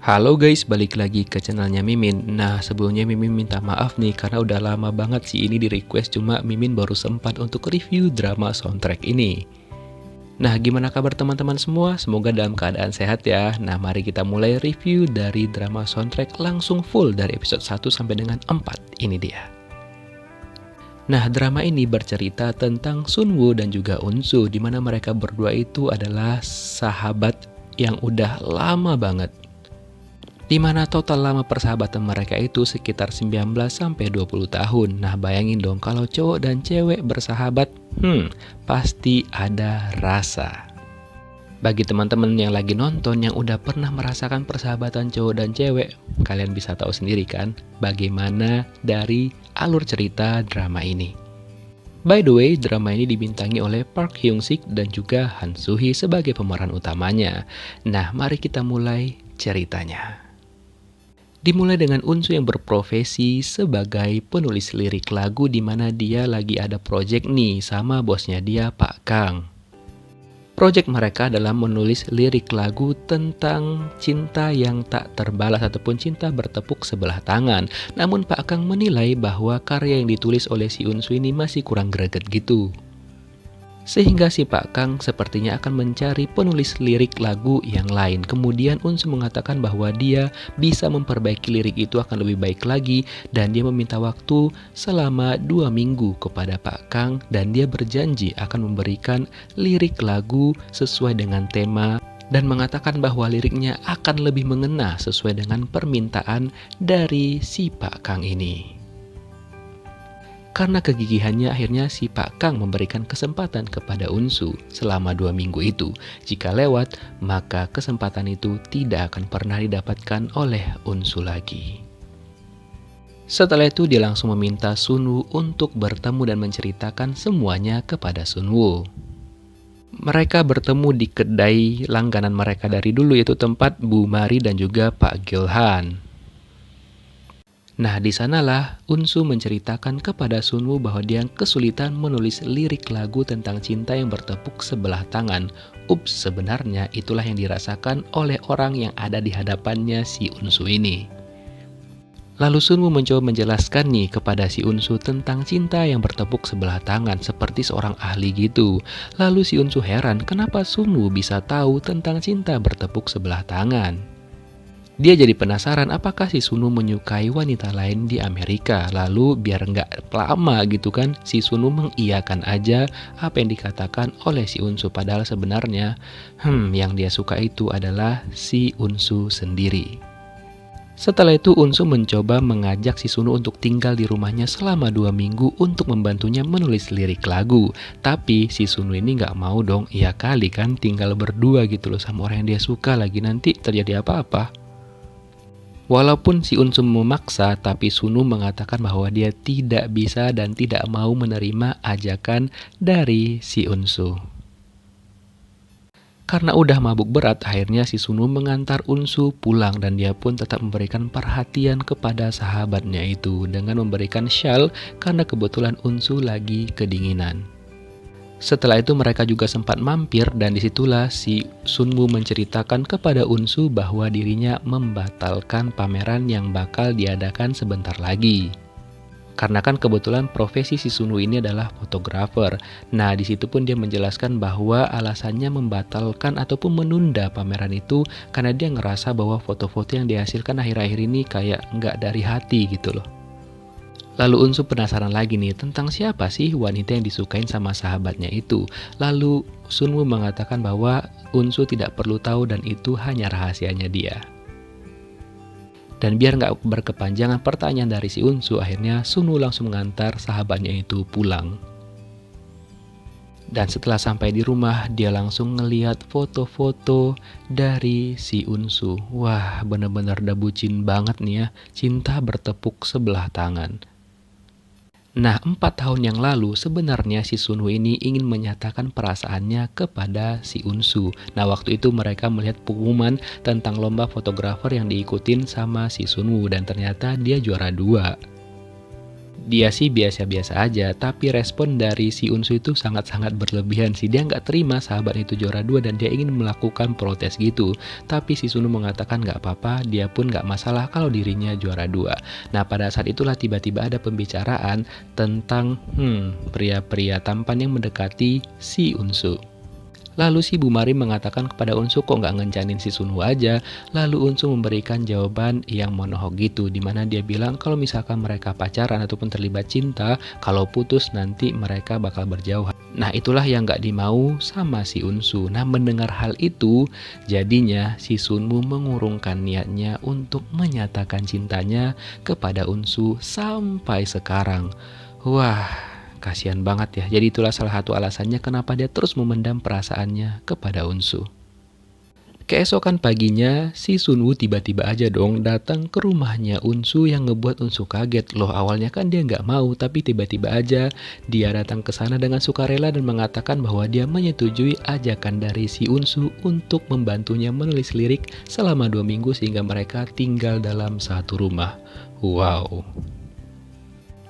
Halo guys, balik lagi ke channelnya Mimin. Nah, sebelumnya Mimin minta maaf nih karena udah lama banget sih ini di request, cuma Mimin baru sempat untuk review drama soundtrack ini. Nah, gimana kabar teman-teman semua? Semoga dalam keadaan sehat ya. Nah, mari kita mulai review dari drama soundtrack langsung full dari episode 1 sampai dengan 4. Ini dia. Nah, drama ini bercerita tentang Sunwoo dan juga Unsu, di mana mereka berdua itu adalah sahabat yang udah lama banget. Di mana total lama persahabatan mereka itu sekitar 19 sampai 20 tahun. Nah, bayangin dong kalau cowok dan cewek bersahabat, pasti ada rasa. Bagi teman-teman yang lagi nonton yang udah pernah merasakan persahabatan cowok dan cewek, kalian bisa tahu sendiri kan bagaimana dari alur cerita drama ini. By the way, drama ini dibintangi oleh Park Hyung Sik dan juga Han Soo Hee sebagai pemeran utamanya. Nah, mari kita mulai ceritanya. Dimulai dengan Unsu yang berprofesi sebagai penulis lirik lagu, di mana dia lagi ada project nih sama bosnya dia, Pak Kang. Project mereka adalah menulis lirik lagu tentang cinta yang tak terbalas ataupun cinta bertepuk sebelah tangan. Namun Pak Kang menilai bahwa karya yang ditulis oleh si Unsu ini masih kurang greget gitu. Sehingga si Pak Kang sepertinya akan mencari penulis lirik lagu yang lain. Kemudian Unsu mengatakan bahwa dia bisa memperbaiki lirik itu akan lebih baik lagi, dan dia meminta waktu selama 2 minggu kepada Pak Kang, dan dia berjanji akan memberikan lirik lagu sesuai dengan tema dan mengatakan bahwa liriknya akan lebih mengena sesuai dengan permintaan dari si Pak Kang ini. Karena kegigihannya, akhirnya si Pak Kang memberikan kesempatan kepada Unsu selama 2 minggu itu. Jika lewat, maka kesempatan itu tidak akan pernah didapatkan oleh Unsu lagi. Setelah itu dia langsung meminta Sunwoo untuk bertemu dan menceritakan semuanya kepada Sunwoo. Mereka bertemu di kedai langganan mereka dari dulu, yaitu tempat Bu Mari dan juga Pak Gilhan. Nah, di sanalah Unsu menceritakan kepada Sunwoo bahwa dia kesulitan menulis lirik lagu tentang cinta yang bertepuk sebelah tangan. Ups, sebenarnya itulah yang dirasakan oleh orang yang ada di hadapannya si Unsu ini. Lalu Sunwoo mencoba menjelaskan nih kepada si Unsu tentang cinta yang bertepuk sebelah tangan seperti seorang ahli gitu. Lalu si Unsu heran kenapa Sunwoo bisa tahu tentang cinta bertepuk sebelah tangan. Dia jadi penasaran apakah si Sunwoo menyukai wanita lain di Amerika. Lalu biar nggak lama gitu kan, si Sunwoo mengiyakan aja apa yang dikatakan oleh si Unsu. Padahal sebenarnya yang dia suka itu adalah si Unsu sendiri. Setelah itu Unsu mencoba mengajak si Sunwoo untuk tinggal di rumahnya selama 2 minggu untuk membantunya menulis lirik lagu. Tapi si Sunwoo ini nggak mau dong, iya kali kan tinggal berdua gitu loh sama orang yang dia suka, lagi nanti terjadi apa-apa. Walaupun si Unsu memaksa, tapi Sunwoo mengatakan bahwa dia tidak bisa dan tidak mau menerima ajakan dari si Unsu. Karena udah mabuk berat, akhirnya si Sunwoo mengantar Unsu pulang, dan dia pun tetap memberikan perhatian kepada sahabatnya itu dengan memberikan shawl karena kebetulan Unsu lagi kedinginan. Setelah itu mereka juga sempat mampir, dan disitulah si Sunwoo menceritakan kepada Unsu bahwa dirinya membatalkan pameran yang bakal diadakan sebentar lagi. Karena kan kebetulan profesi si Sunwoo ini adalah fotografer. Nah, disitu pun dia menjelaskan bahwa alasannya membatalkan ataupun menunda pameran itu karena dia ngerasa bahwa foto-foto yang dihasilkan akhir-akhir ini kayak nggak dari hati gitu loh. Lalu Unsu penasaran lagi nih tentang siapa sih wanita yang disukain sama sahabatnya itu. Lalu Sunwoo mengatakan bahwa Unsu tidak perlu tahu dan itu hanya rahasianya dia. Dan biar nggak berkepanjangan pertanyaan dari si Unsu, akhirnya Sunwoo langsung mengantar sahabatnya itu pulang. Dan setelah sampai di rumah, dia langsung ngeliat foto-foto dari si Unsu. Wah, bener-bener udah bucin banget nih ya, cinta bertepuk sebelah tangan. Nah, 4 tahun yang lalu sebenarnya si Sunwoo ini ingin menyatakan perasaannya kepada si Unsu. Nah, waktu itu mereka melihat pengumuman tentang lomba fotografer yang diikutin sama si Sunwoo, dan ternyata dia juara 2. Dia sih biasa-biasa aja, tapi respon dari si Unsu itu sangat-sangat berlebihan sih. Dia nggak terima sahabat itu juara 2 dan dia ingin melakukan protes gitu. Tapi si Sunu mengatakan nggak apa-apa, dia pun nggak masalah kalau dirinya juara 2. Nah, pada saat itulah tiba-tiba ada pembicaraan tentang pria-pria tampan yang mendekati si Unsu. Lalu si Bu Mari mengatakan kepada Unsu kok nggak ngencanin si Sunwoo aja. Lalu Unsu memberikan jawaban yang monohok gitu, dimana dia bilang kalau misalkan mereka pacaran ataupun terlibat cinta, kalau putus nanti mereka bakal berjauhan. Nah, itulah yang nggak dimau sama si Unsu. Nah, mendengar hal itu, jadinya si Sunwoo mengurungkan niatnya untuk menyatakan cintanya kepada Unsu sampai sekarang. Wah, kasihan banget ya. Jadi itulah salah satu alasannya kenapa dia terus memendam perasaannya kepada Unsu. Keesokan paginya, si Sunwoo tiba-tiba aja dong datang ke rumahnya Unsu yang ngebuat Unsu kaget. Loh, awalnya kan dia nggak mau, tapi tiba-tiba aja dia datang ke sana dengan sukarela dan mengatakan bahwa dia menyetujui ajakan dari si Unsu untuk membantunya menulis lirik selama 2 minggu sehingga mereka tinggal dalam satu rumah. Wow.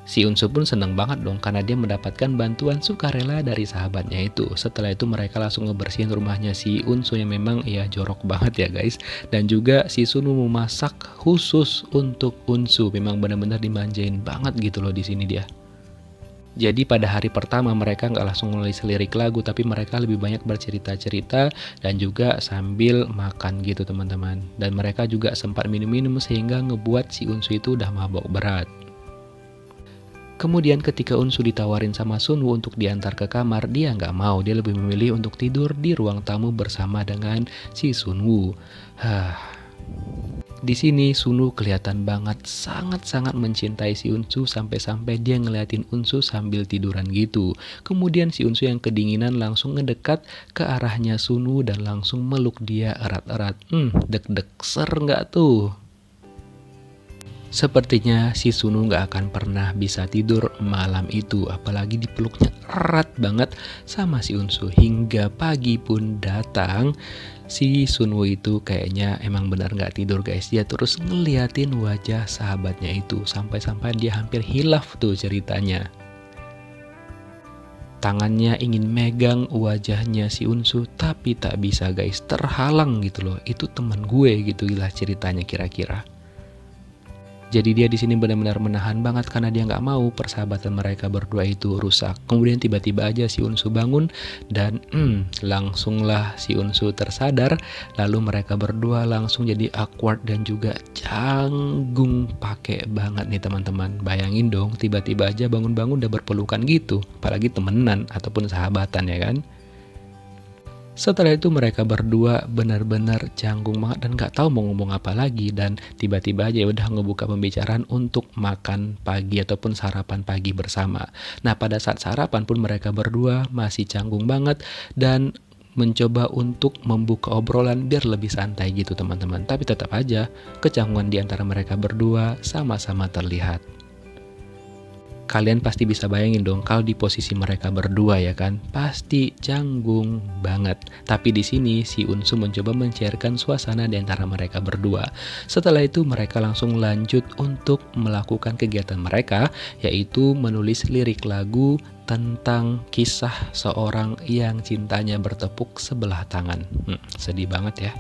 Si Unsu pun seneng banget dong karena dia mendapatkan bantuan sukarela dari sahabatnya itu. Setelah itu mereka langsung ngebersihin rumahnya si Unsu yang memang ya jorok banget ya guys. Dan juga si Sunwoo memasak khusus untuk Unsu. Memang benar-benar dimanjain banget gitu loh di sini dia. Jadi pada hari pertama mereka nggak langsung nulis lirik lagu, tapi mereka lebih banyak bercerita-cerita dan juga sambil makan gitu teman-teman. Dan mereka juga sempat minum-minum sehingga ngebuat si Unsu itu udah mabok berat. Kemudian ketika Unsu ditawarin sama Sunwoo untuk diantar ke kamar, dia nggak mau. Dia lebih memilih untuk tidur di ruang tamu bersama dengan si Sunwoo. Di sini Sunwoo kelihatan banget sangat-sangat mencintai si Unsu sampai-sampai dia ngeliatin Unsu sambil tiduran gitu. Kemudian si Unsu yang kedinginan langsung ngedekat ke arahnya Sunwoo dan langsung meluk dia erat-erat. Deg-deg ser nggak tuh? Sepertinya si Sunwoo gak akan pernah bisa tidur malam itu, apalagi dipeluknya erat banget sama si Unsu. Hingga pagi pun datang, si Sunwoo itu kayaknya emang benar gak tidur guys. Dia terus ngeliatin wajah sahabatnya itu, sampai-sampai dia hampir hilaf tuh ceritanya. Tangannya ingin megang wajahnya si Unsu, tapi tak bisa guys, terhalang gitu loh. Itu teman gue gitu lah ceritanya kira-kira. Jadi dia di sini benar-benar menahan banget karena dia nggak mau persahabatan mereka berdua itu rusak. Kemudian tiba-tiba aja si Unsu bangun dan langsunglah si Unsu tersadar. Lalu mereka berdua langsung jadi awkward dan juga canggung pakai banget nih teman-teman. Bayangin dong tiba-tiba aja bangun-bangun udah berpelukan gitu. Apalagi temenan ataupun sahabatan ya kan. Setelah itu mereka berdua benar-benar canggung banget dan gak tahu mau ngomong apa lagi. Dan tiba-tiba aja udah ngebuka pembicaraan untuk makan pagi ataupun sarapan pagi bersama. Nah pada saat sarapan pun mereka berdua masih canggung banget dan mencoba untuk membuka obrolan biar lebih santai gitu teman-teman. Tapi tetap aja kecanggungan di antara mereka berdua sama-sama terlihat. Kalian pasti bisa bayangin dong kalau di posisi mereka berdua ya kan, pasti canggung banget. Tapi di sini si Unsu mencoba mencairkan suasana di antara mereka berdua. Setelah itu mereka langsung lanjut untuk melakukan kegiatan mereka, yaitu menulis lirik lagu tentang kisah seorang yang cintanya bertepuk sebelah tangan. Sedih banget ya.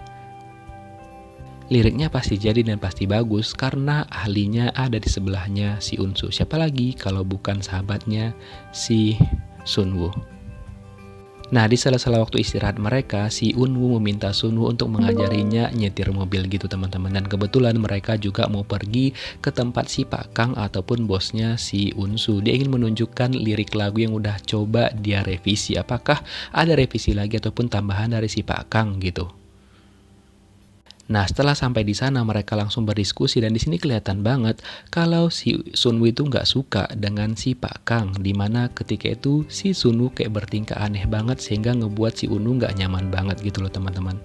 Liriknya pasti jadi dan pasti bagus karena ahlinya ada di sebelahnya si Unsu. Siapa lagi kalau bukan sahabatnya si Sunwoo. Nah di sela-sela waktu istirahat mereka, si Unwoo meminta Sunwoo untuk mengajarinya nyetir mobil gitu teman-teman. Dan kebetulan mereka juga mau pergi ke tempat si Pak Kang ataupun bosnya si Unsu. Dia ingin menunjukkan lirik lagu yang udah coba dia revisi. Apakah ada revisi lagi ataupun tambahan dari si Pak Kang gitu. Nah setelah sampai di sana mereka langsung berdiskusi dan di sini kelihatan banget kalau si Sunwoo itu nggak suka dengan si Pak Kang, dimana ketika itu si Sunwoo kayak bertingkah aneh banget sehingga ngebuat si Unwoo nggak nyaman banget gitu loh teman-teman.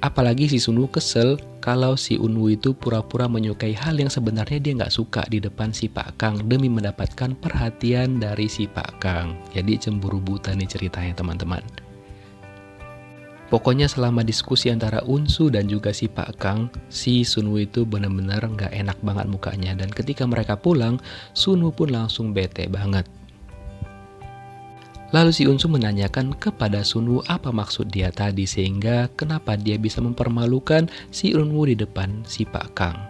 Apalagi si Sunwoo kesel kalau si Unwoo itu pura-pura menyukai hal yang sebenarnya dia nggak suka di depan si Pak Kang demi mendapatkan perhatian dari si Pak Kang. Jadi cemburu buta nih ceritanya teman-teman. Pokoknya selama diskusi antara Unsu dan juga si Pak Kang, si Sunwoo itu benar-benar nggak enak banget mukanya. Dan ketika mereka pulang, Sunwoo pun langsung bete banget. Lalu si Unsu menanyakan kepada Sunwoo apa maksud dia tadi sehingga kenapa dia bisa mempermalukan si Unwoo di depan si Pak Kang.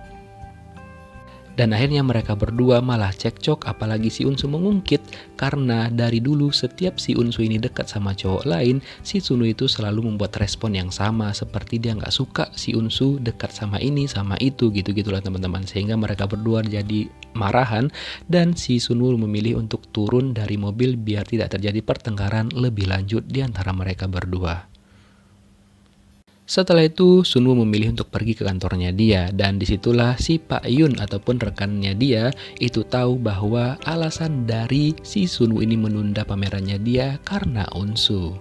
Dan akhirnya mereka berdua malah cekcok, apalagi si Unsu mengungkit karena dari dulu setiap si Unsu ini dekat sama cowok lain, si Sunwoo itu selalu membuat respon yang sama seperti dia nggak suka si Unsu dekat sama ini sama itu gitu-gitulah teman-teman. Sehingga mereka berdua jadi marahan dan si Sunwoo memilih untuk turun dari mobil biar tidak terjadi pertengkaran lebih lanjut di antara mereka berdua. Setelah itu, Sunwoo memilih untuk pergi ke kantornya dia dan disitulah si Pak Yun ataupun rekannya dia itu tahu bahwa alasan dari si Sunwoo ini menunda pamerannya dia karena Unsu.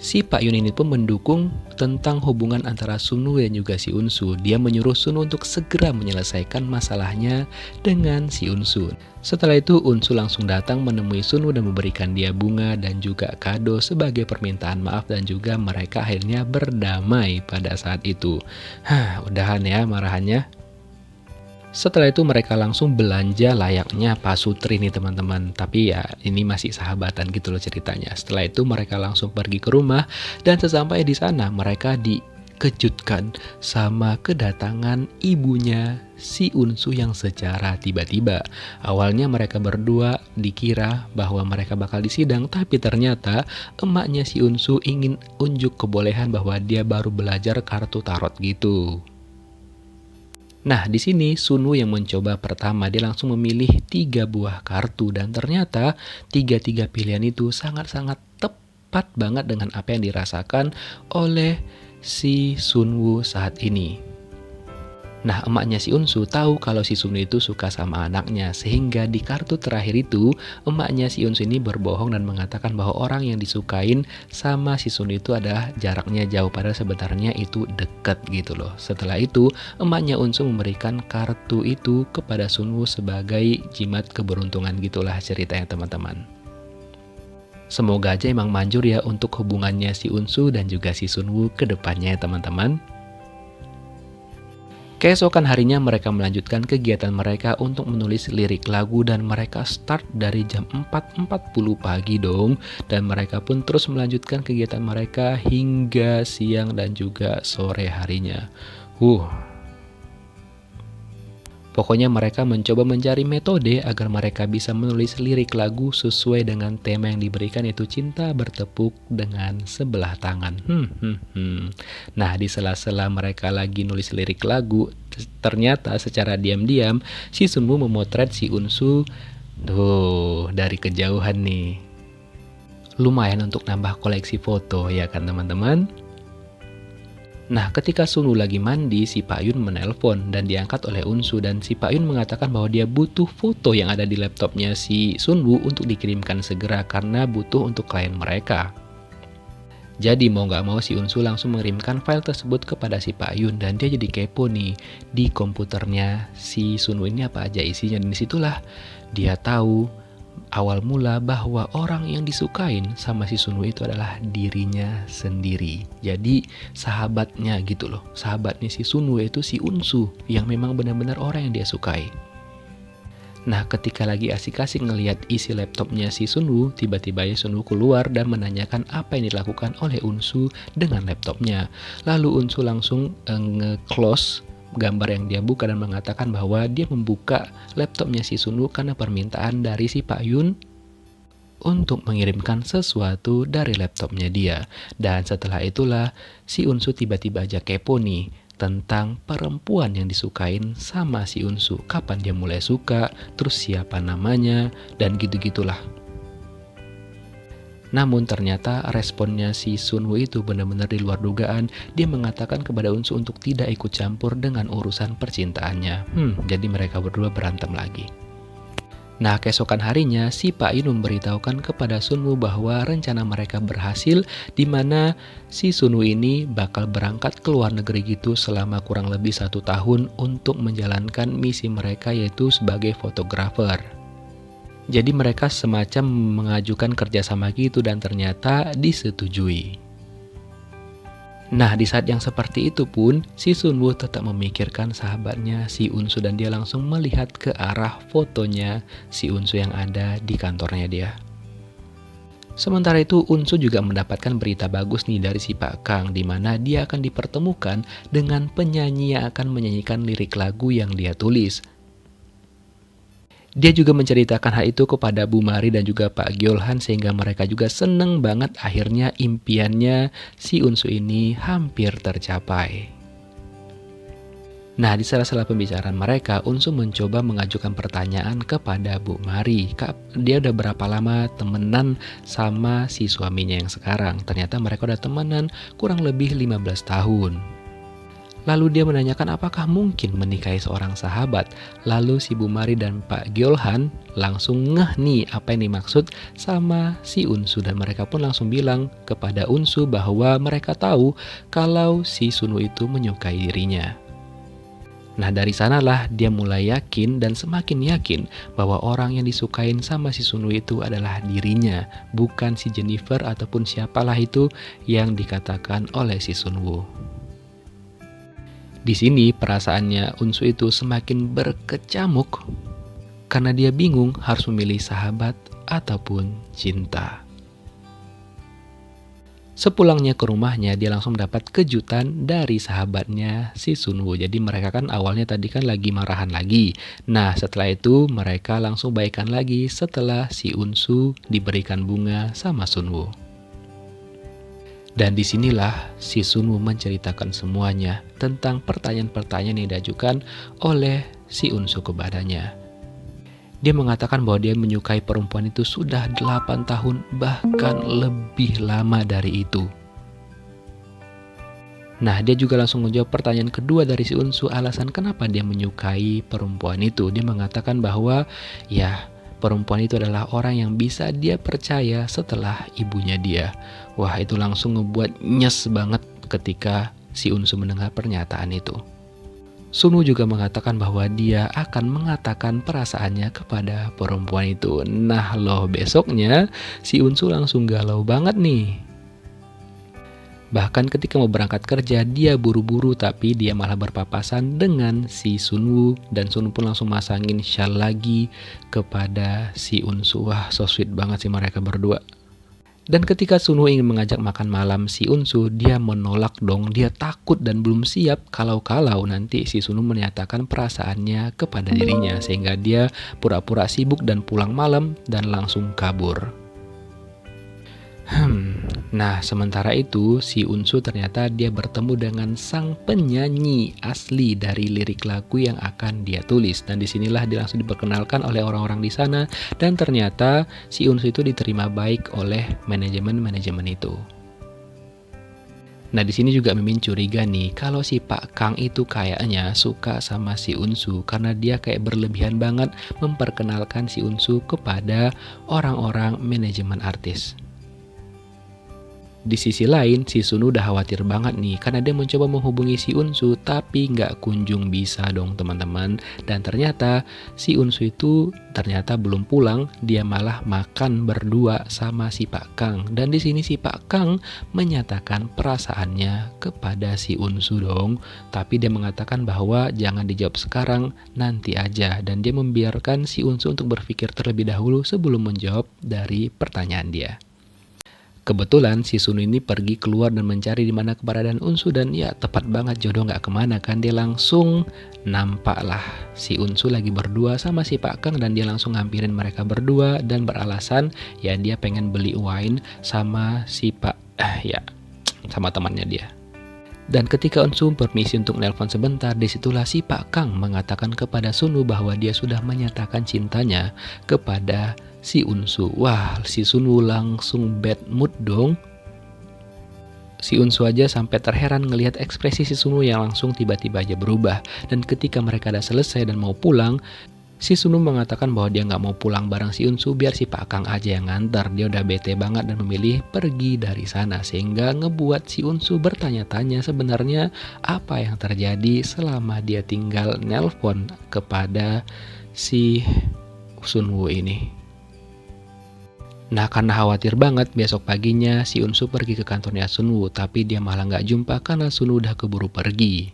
Si Pak Yun ini pun mendukung tentang hubungan antara Sunwoo dan juga si Unsu. Dia menyuruh Sunwoo untuk segera menyelesaikan masalahnya dengan si Unsu. Setelah itu Unsu langsung datang menemui Sunwoo dan memberikan dia bunga dan juga kado sebagai permintaan maaf dan juga mereka akhirnya berdamai pada saat itu. Udahan ya marahannya. Setelah itu mereka langsung belanja layaknya pasutri nih teman-teman. Tapi ya ini masih sahabatan gitu loh ceritanya. Setelah itu mereka langsung pergi ke rumah dan sesampai di sana mereka dikejutkan sama kedatangan ibunya si Unsu yang secara tiba-tiba. Awalnya mereka berdua dikira bahwa mereka bakal disidang, tapi ternyata emaknya si Unsu ingin unjuk kebolehan bahwa dia baru belajar kartu tarot gitu. Nah, di sini Sunwoo yang mencoba pertama, dia langsung memilih 3 buah kartu dan ternyata 3 pilihan itu sangat-sangat tepat banget dengan apa yang dirasakan oleh si Sunwoo saat ini. Nah, emaknya si Unsu tahu kalau si Sunwoo itu suka sama anaknya, sehingga di kartu terakhir itu emaknya si Unsu ini berbohong dan mengatakan bahwa orang yang disukain sama si Sunwoo itu adalah jaraknya jauh, padahal sebenarnya itu deket gitu loh. Setelah itu emaknya Unsu memberikan kartu itu kepada Sunwoo sebagai jimat keberuntungan gitulah ceritanya teman-teman. Semoga aja emang manjur ya untuk hubungannya si Unsu dan juga si Sunwoo ke depannya ya teman-teman. Keesokan harinya mereka melanjutkan kegiatan mereka untuk menulis lirik lagu dan mereka start dari jam 4.40 pagi dong. Dan mereka pun terus melanjutkan kegiatan mereka hingga siang dan juga sore harinya. Pokoknya mereka mencoba mencari metode agar mereka bisa menulis lirik lagu sesuai dengan tema yang diberikan, yaitu cinta bertepuk dengan sebelah tangan. Nah, di sela-sela mereka lagi nulis lirik lagu, ternyata secara diam-diam si Sunwoo memotret si Unsu dari kejauhan nih. Lumayan untuk nambah koleksi foto ya kan teman-teman? Nah, ketika Sunwoo lagi mandi, si Pak Yun menelpon dan diangkat oleh Unsu dan si Pak Yun mengatakan bahwa dia butuh foto yang ada di laptopnya si Sunwoo untuk dikirimkan segera karena butuh untuk klien mereka. Jadi mau nggak mau si Unsu langsung mengirimkan file tersebut kepada si Pak Yun dan dia jadi kepo nih di komputernya si Sunwoo ini apa aja isinya, dan disitulah dia tahu awal mula bahwa orang yang disukain sama si Sunwoo itu adalah dirinya sendiri. Jadi sahabatnya gitu loh, sahabatnya si Sunwoo itu si Unsu yang memang benar-benar orang yang dia sukai. Nah, ketika lagi asik-asik ngelihat isi laptopnya si Sunwoo, tiba-tiba ya Sunwoo keluar dan menanyakan apa yang dilakukan oleh Unsu dengan laptopnya. Lalu Unsu langsung nge-close gambar yang dia buka dan mengatakan bahwa dia membuka laptopnya si Sunwoo karena permintaan dari si Pak Yun untuk mengirimkan sesuatu dari laptopnya dia. Dan setelah itulah si Unsu tiba-tiba aja kepo nih tentang perempuan yang disukain sama si Unsu. Kapan dia mulai suka, terus siapa namanya, dan gitu-gitulah. Namun ternyata responnya si Sunwoo itu benar-benar di luar dugaan. Dia mengatakan kepada Unsu untuk tidak ikut campur dengan urusan percintaannya. Jadi mereka berdua berantem lagi. Nah, keesokan harinya si Pak Yun memberitahukan kepada Sunwoo bahwa rencana mereka berhasil, di mana si Sunwoo ini bakal berangkat ke luar negeri gitu selama kurang lebih 1 tahun untuk menjalankan misi mereka, yaitu sebagai fotografer. Jadi mereka semacam mengajukan kerjasama gitu dan ternyata disetujui. Nah, di saat yang seperti itu pun, si Sunwoo tetap memikirkan sahabatnya si Unsu dan dia langsung melihat ke arah fotonya si Unsu yang ada di kantornya dia. Sementara itu, Unsu juga mendapatkan berita bagus nih dari si Pak Kang, di mana dia akan dipertemukan dengan penyanyi yang akan menyanyikan lirik lagu yang dia tulis. Dia juga menceritakan hal itu kepada Bu Mari dan juga Pak Gyolhan sehingga mereka juga seneng banget akhirnya impiannya si Unsu ini hampir tercapai. Nah, di sela-sela pembicaraan mereka, Unsu mencoba mengajukan pertanyaan kepada Bu Mari. Kak, dia udah berapa lama temenan sama si suaminya yang sekarang? Ternyata mereka udah temenan kurang lebih 15 tahun. Lalu dia menanyakan apakah mungkin menikahi seorang sahabat. Lalu si Bu Mari dan Pak Gyolhan langsung ngeh nih apa yang dimaksud sama si Unsu. Dan mereka pun langsung bilang kepada Unsu bahwa mereka tahu kalau si Sunwoo itu menyukai dirinya. Nah, dari sanalah dia mulai yakin dan semakin yakin bahwa orang yang disukain sama si Sunwoo itu adalah dirinya, bukan si Jennifer ataupun siapalah itu yang dikatakan oleh si Sunwoo. Di sini perasaannya Unsu itu semakin berkecamuk karena dia bingung harus memilih sahabat ataupun cinta. Sepulangnya ke rumahnya, dia langsung mendapat kejutan dari sahabatnya si Sunwoo. Jadi mereka kan awalnya tadi kan lagi marahan lagi. Nah, setelah itu mereka langsung baikan lagi setelah si Unsu diberikan bunga sama Sunwoo. Dan disinilah si Sunwoo menceritakan semuanya tentang pertanyaan-pertanyaan yang diajukan oleh si Unsu kepadanya. Dia mengatakan bahwa dia menyukai perempuan itu sudah 8 tahun, bahkan lebih lama dari itu. Nah, dia juga langsung menjawab pertanyaan kedua dari si Unsu, alasan kenapa dia menyukai perempuan itu. Dia mengatakan bahwa ya, perempuan itu adalah orang yang bisa dia percaya setelah ibunya dia. Wah, itu langsung ngebuat nyes banget ketika si Unsu mendengar pernyataan itu. Sunwoo juga mengatakan bahwa dia akan mengatakan perasaannya kepada perempuan itu. Nah loh, besoknya si Unsu langsung galau banget nih. Bahkan ketika mau berangkat kerja, dia buru-buru tapi dia malah berpapasan dengan si Sunwoo. Dan Sunwoo pun langsung masangin shawl lagi kepada si Unsu. Wah, so sweet banget sih mereka berdua. Dan ketika Sunwoo ingin mengajak makan malam si Unsu, dia menolak dong. Dia takut dan belum siap kalau-kalau nanti si Sunwoo menyatakan perasaannya kepada dirinya. Sehingga dia pura-pura sibuk dan pulang malam dan langsung kabur. Nah, sementara itu si Unsu ternyata dia bertemu dengan sang penyanyi asli dari lirik lagu yang akan dia tulis. Dan disinilah dia langsung diperkenalkan oleh orang-orang di sana. Dan ternyata si Unsu itu diterima baik oleh manajemen itu. Nah, di sini juga Mimin curiga nih kalau si Pak Kang itu kayaknya suka sama si Unsu karena dia kayak berlebihan banget memperkenalkan si Unsu kepada orang-orang manajemen artis. Di sisi lain, si Sunwoo udah khawatir banget nih karena dia mencoba menghubungi si Unsu tapi nggak kunjung bisa dong teman-teman. Dan ternyata si Unsu itu ternyata belum pulang, dia malah makan berdua sama si Pak Kang. Dan di sini si Pak Kang menyatakan perasaannya kepada si Unsu dong. Tapi dia mengatakan bahwa jangan dijawab sekarang, nanti aja. Dan dia membiarkan si Unsu untuk berpikir terlebih dahulu sebelum menjawab dari pertanyaan dia. Kebetulan si Sunwoo ini pergi keluar dan mencari di mana keberadaan Unsu dan ya tepat banget jodoh nggak kemana kan, dia langsung nampaklah si Unsu lagi berdua sama si Pak Kang dan dia langsung ngampirin mereka berdua dan beralasan ya dia pengen beli wine sama si sama temannya dia. Dan ketika Unsu permisi untuk nelpon sebentar, disitulah si Pak Kang mengatakan kepada Sunwoo bahwa dia sudah menyatakan cintanya kepada si Unsu. Wah, si Sunwoo langsung bad mood dong. Si Unsu aja sampai terheran ngelihat ekspresi si Sunwoo yang langsung tiba-tiba aja berubah. Dan ketika mereka udah selesai dan mau pulang, si Sunwoo mengatakan bahwa dia nggak mau pulang bareng si Unsu, biar si Pak Kang aja yang ngantar. Dia udah bete banget dan memilih pergi dari sana, sehingga ngebuat si Unsu bertanya-tanya sebenarnya apa yang terjadi selama dia tinggal nelpon kepada si Sunwoo ini. Nah, karena khawatir banget, besok paginya si Unsu pergi ke kantornya Sunwoo, tapi dia malah nggak jumpa karena Sunwoo udah keburu pergi.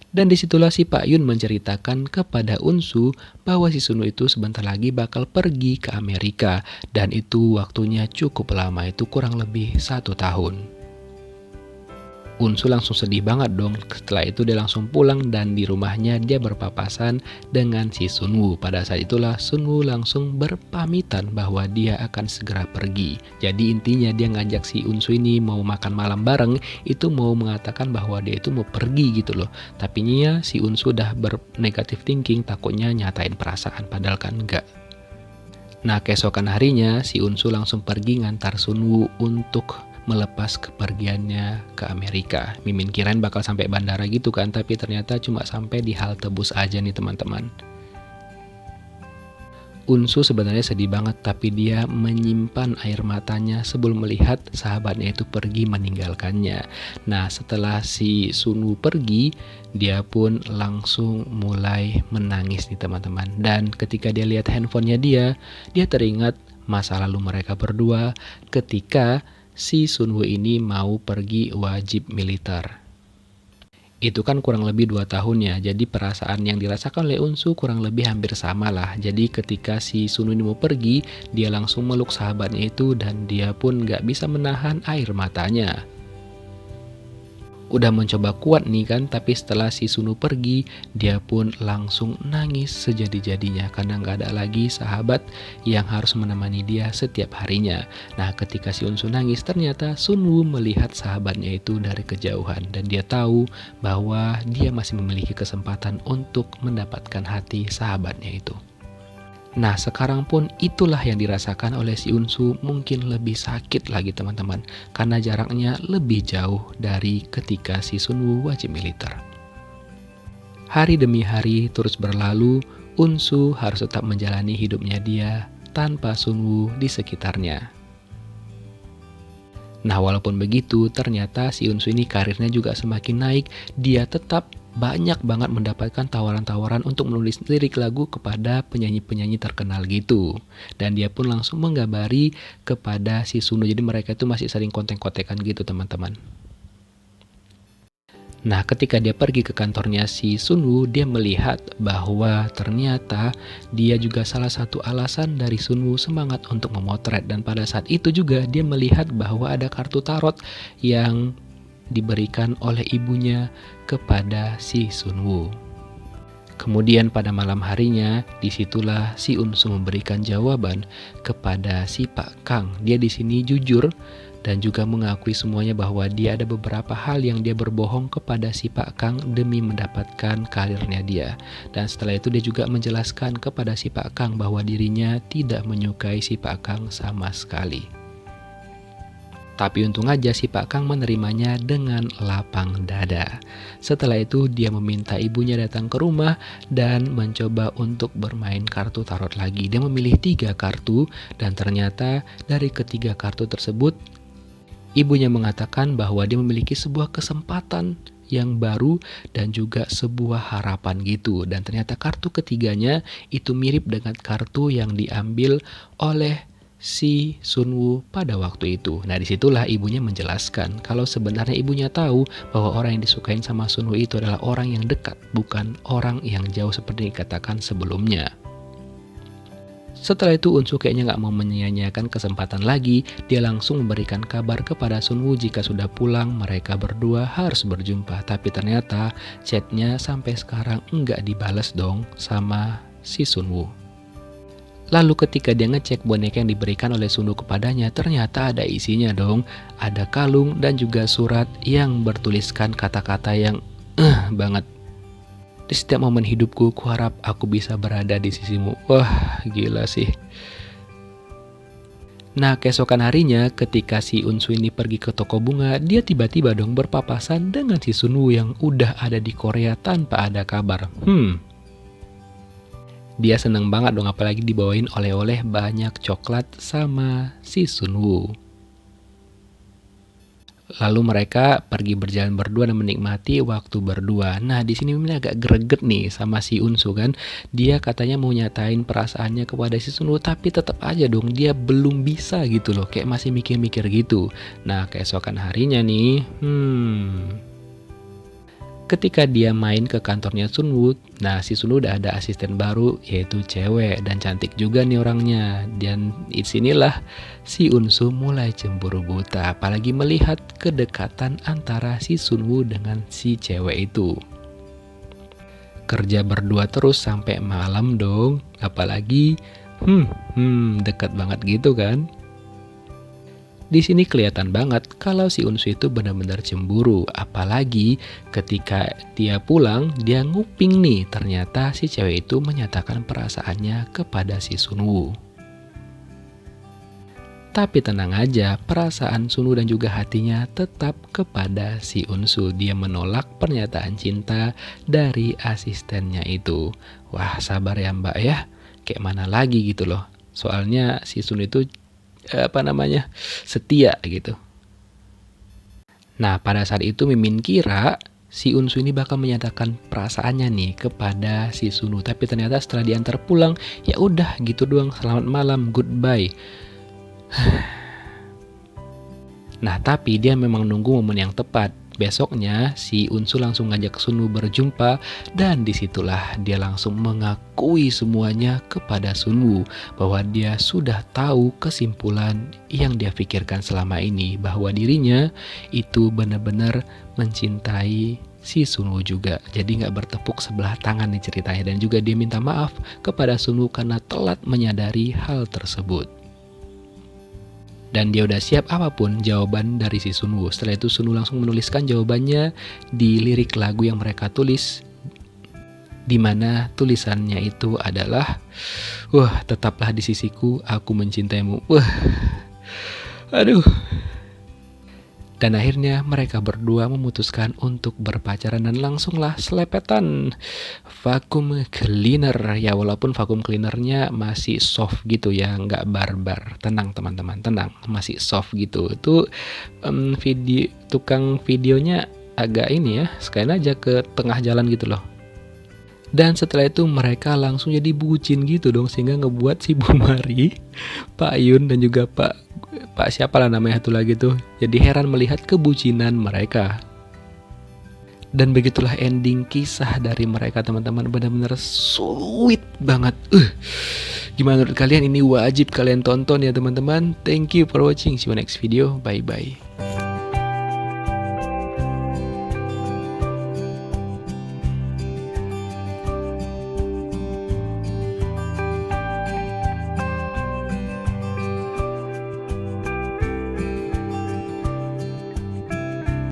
Dan disitulah si Pak Yun menceritakan kepada Unsu bahwa si Sunwoo itu sebentar lagi bakal pergi ke Amerika, dan itu waktunya cukup lama, itu kurang lebih 1 tahun. Unsu langsung sedih banget dong. Setelah itu dia langsung pulang dan di rumahnya dia berpapasan dengan si Sunwoo. Pada saat itulah Sunwoo langsung berpamitan bahwa dia akan segera pergi. Jadi intinya dia ngajak si Unsu ini mau makan malam bareng, itu mau mengatakan bahwa dia itu mau pergi gitu loh. Tapi nya si Unsu udah bernegatif thinking, takutnya nyatain perasaan padahal kan enggak. Nah, keesokan harinya si Unsu langsung pergi ngantar Sunwoo untuk melepas kepergiannya ke Amerika. Mimin kirain bakal sampai bandara gitu kan, tapi ternyata cuma sampai di halte bus aja nih teman-teman. Unsu sebenarnya sedih banget, tapi dia menyimpan air matanya sebelum melihat sahabatnya itu pergi meninggalkannya. Nah, setelah si Sunwoo pergi, dia pun langsung mulai menangis nih teman-teman. Dan ketika dia lihat handphonenya dia teringat masa lalu mereka berdua ketika si Sunwoo ini mau pergi wajib militer. Itu kan kurang lebih 2 tahun ya, jadi perasaan yang dirasakan oleh Unsu kurang lebih hampir sama lah. Jadi ketika si Sunwoo ini mau pergi, dia langsung meluk sahabatnya itu dan dia pun gak bisa menahan air matanya. Udah mencoba kuat nih kan, tapi setelah si Sunwoo pergi, dia pun langsung nangis sejadi-jadinya karena nggak ada lagi sahabat yang harus menemani dia setiap harinya. Nah, ketika si Unsu nangis, ternyata Sunwoo melihat sahabatnya itu dari kejauhan dan dia tahu bahwa dia masih memiliki kesempatan untuk mendapatkan hati sahabatnya itu. Nah, sekarang pun itulah yang dirasakan oleh si Unsu, mungkin lebih sakit lagi teman-teman, karena jaraknya lebih jauh dari ketika si Sunwoo wajib militer. Hari demi hari terus berlalu, Unsu harus tetap menjalani hidupnya dia tanpa Sunwoo di sekitarnya. Nah, walaupun begitu, ternyata si Unsu ini karirnya juga semakin naik, dia tetap banyak banget mendapatkan tawaran-tawaran untuk menulis lirik lagu kepada penyanyi-penyanyi terkenal gitu. Dan dia pun langsung menggabari kepada si Sunwoo, jadi mereka itu masih sering kontek-kontekan gitu teman-teman. Nah, ketika dia pergi ke kantornya si Sunwoo, dia melihat bahwa ternyata dia juga salah satu alasan dari Sunwoo semangat untuk memotret. Dan pada saat itu juga dia melihat bahwa ada kartu tarot yang diberikan oleh ibunya kepada si Sunwoo. Kemudian pada malam harinya, disitulah si Unsu memberikan jawaban kepada si Pak Kang. Dia di sini jujur dan juga mengakui semuanya bahwa dia ada beberapa hal yang dia berbohong kepada si Pak Kang demi mendapatkan karirnya dia. Dan setelah itu dia juga menjelaskan kepada si Pak Kang bahwa dirinya tidak menyukai si Pak Kang sama sekali. Tapi untung aja si Pak Kang menerimanya dengan lapang dada. Setelah itu dia meminta ibunya datang ke rumah dan mencoba untuk bermain kartu tarot lagi. Dia memilih 3 kartu dan ternyata dari ketiga kartu tersebut ibunya mengatakan bahwa dia memiliki sebuah kesempatan yang baru dan juga sebuah harapan gitu. Dan ternyata kartu ketiganya itu mirip dengan kartu yang diambil oleh si Sunwoo pada waktu itu. Nah, disitulah ibunya menjelaskan kalau sebenarnya ibunya tahu bahwa orang yang disukain sama Sunwoo itu adalah orang yang dekat, bukan orang yang jauh seperti dikatakan sebelumnya. Setelah itu Unsu kayaknya nggak mau menyia-nyiakan kesempatan lagi. Dia langsung memberikan kabar kepada Sunwoo jika sudah pulang mereka berdua harus berjumpa. Tapi ternyata chatnya sampai sekarang nggak dibalas dong sama si Sunwoo. Lalu ketika dia ngecek boneka yang diberikan oleh Sunwoo kepadanya, ternyata ada isinya dong. Ada kalung dan juga surat yang bertuliskan kata-kata yang banget. Di setiap momen hidupku, kuharap aku bisa berada di sisimu. Wah, gila sih. Nah, keesokan harinya ketika si Unsu ini pergi ke toko bunga, dia tiba-tiba dong berpapasan dengan si Sunwoo yang udah ada di Korea tanpa ada kabar. Dia seneng banget dong, apalagi dibawain oleh-oleh banyak coklat sama si Sunwoo. Lalu mereka pergi berjalan berdua dan menikmati waktu berdua. Nah, di sini Mimin agak greget nih sama si Unsu kan. Dia katanya mau nyatain perasaannya kepada si Sunwoo, tapi tetap aja dong dia belum bisa gitu loh. Kayak masih mikir-mikir gitu. Nah, keesokan harinya nih, ketika dia main ke kantornya Sunwoo, nah si Sunwoo udah ada asisten baru yaitu cewek dan cantik juga nih orangnya. Dan disinilah si Unsu mulai cemburu buta, apalagi melihat kedekatan antara si Sunwoo dengan si cewek itu. Kerja berdua terus sampai malam dong, apalagi dekat banget gitu kan. Di sini kelihatan banget kalau si Unsu itu benar-benar cemburu, apalagi ketika dia pulang, dia nguping nih, ternyata si cewek itu menyatakan perasaannya kepada si Sunwoo. Tapi tenang aja, perasaan Sunwoo dan juga hatinya tetap kepada si Unsu. Dia menolak pernyataan cinta dari asistennya itu. Wah, sabar ya Mbak ya, kayak mana lagi gitu loh. Soalnya si Sunwoo itu setia gitu. Nah, pada saat itu Mimin kira si Unsu ini bakal menyatakan perasaannya nih kepada si Sunwoo, tapi ternyata setelah diantar pulang, ya udah gitu doang, selamat malam, goodbye. Nah, tapi dia memang nunggu momen yang tepat. Besoknya, si Unsu langsung ngajak Sunwoo berjumpa dan disitulah dia langsung mengakui semuanya kepada Sunwoo bahwa dia sudah tahu kesimpulan yang dia pikirkan selama ini, bahwa dirinya itu benar-benar mencintai si Sunwoo juga. Jadi nggak bertepuk sebelah tangan nih ceritanya, dan juga dia minta maaf kepada Sunwoo karena telat menyadari hal tersebut. Dan dia udah siap apapun jawaban dari si Sunwoo. Setelah itu Sunwoo langsung menuliskan jawabannya di lirik lagu yang mereka tulis, dimana tulisannya itu adalah, wah tetaplah di sisiku, aku mencintaimu. Wah, aduh. Dan akhirnya mereka berdua memutuskan untuk berpacaran dan langsunglah selepetan. Vacuum cleaner ya, walaupun vacuum cleanernya masih soft gitu ya, nggak barbar. Tenang teman-teman, tenang, masih soft gitu. Itu tukang videonya agak ini ya, sekalian aja ke tengah jalan gitu loh. Dan setelah itu mereka langsung jadi bucin gitu dong, sehingga ngebuat si Bu Mari, Pak Yun dan juga Pak siapa lah namanya satu lagi tuh, jadi heran melihat kebucinan mereka. Dan begitulah ending kisah dari mereka teman-teman, benar-benar sweet banget. Gimana menurut kalian? Ini wajib kalian tonton ya teman-teman. Thank you for watching, see you next video, bye bye.